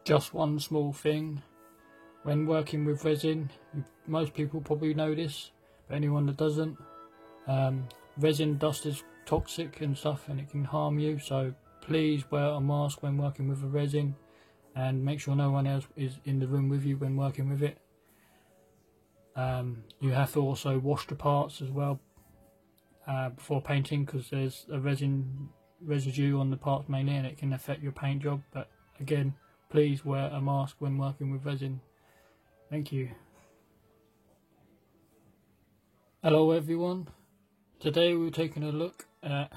Just one small thing, when working with resin, most people probably know this, but anyone that doesn't, resin dust is toxic and stuff and it can harm you, so please wear a mask when working with a resin and make sure no one else is in the room with you when working with it. You have to also wash the parts as well before painting, because there's a resin residue on the parts mainly and it can affect your paint job. But again, please wear a mask when working with resin. Thank you. Hello everyone, today we're taking a look at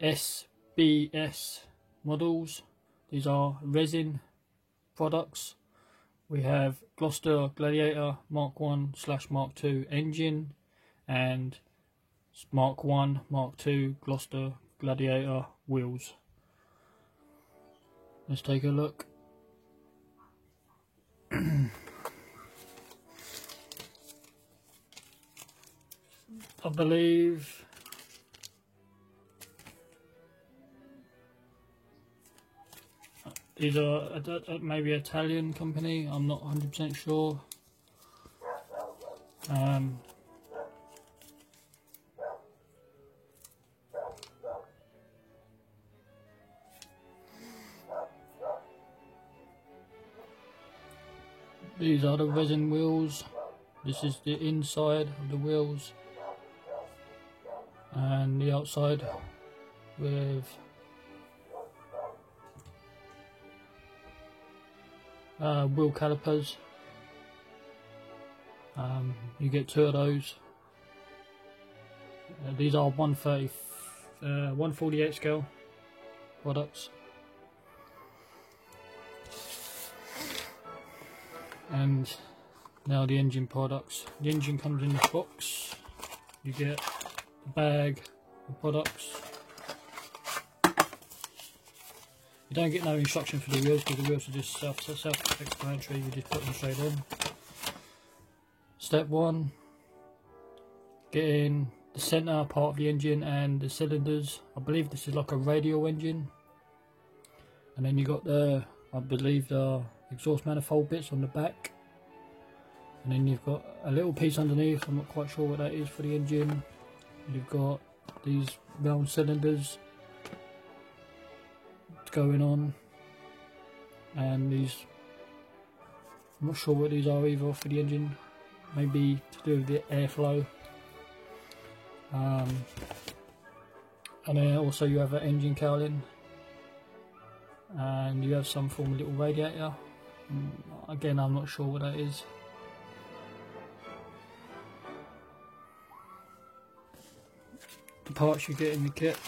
SBS models. These are resin products. We have Gloster Gladiator Mark 1/Mark 2 engine and Mark 1, Mark 2 Gloster Gladiator wheels. Let's take a look. I believe these are maybe Italian company, I'm not 100% sure. These are the resin wheels. This is the inside of the wheels and the outside with wheel calipers. You get two of those. These are 148 scale products. And now the engine products. The engine comes in this box. You get a bag of products. You don't get no instruction for the wheels because the wheels are just self-explanatory. You just put them straight on. Step 1, getting the centre part of the engine and the cylinders. I believe this is like a radial engine. And then you got I believe the exhaust manifold bits on the back. And then you've got a little piece underneath, I'm not quite sure what that is for the engine. You've got these round cylinders going on, and these, I'm not sure what these are either for the engine, maybe to do with the airflow. And then also you have an engine cowling, and you have some form of little radiator. Again, I'm not sure what that is. The parts you get in the kit.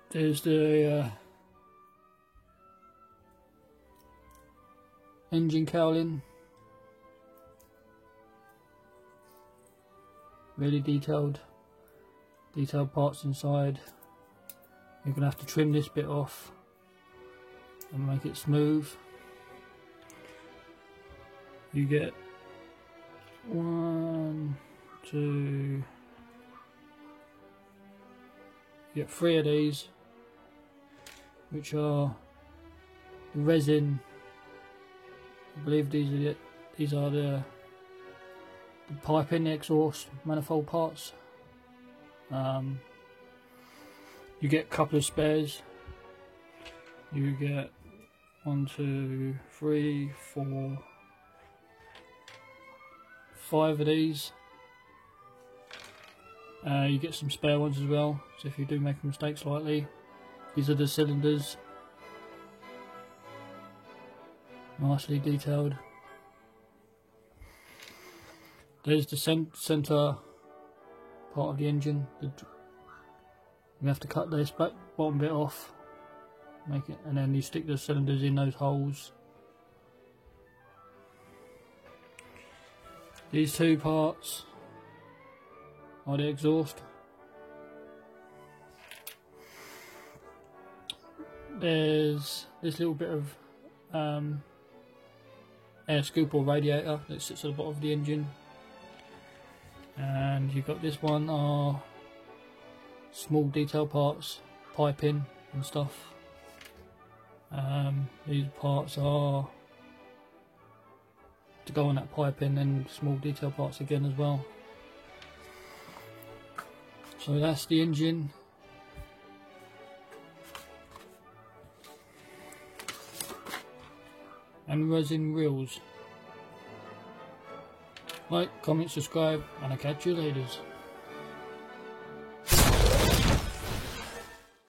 There's the engine cowling, really detailed parts inside. You're gonna have to trim this bit off and make it smooth. You get 1, 2, you get 3 of these, which are the resin. I believe these are the piping, the exhaust manifold parts. You get a couple of spares. You get 1, 2, 3, 4, 5 of these. You get some spare ones as well, so if you do make a mistake slightly. These are the cylinders, nicely detailed. There's the centre part of the engine. You have to cut this bottom bit off, make it, and then you stick the cylinders in those holes. These two parts are the exhaust. There's this little bit of air scoop or radiator that sits at the bottom of the engine. And you've got this one are small detail parts, piping and stuff. These parts are to go on that piping and small detail parts again as well. So that's the engine. And resin reels. Like, comment, subscribe, and I'll catch you later.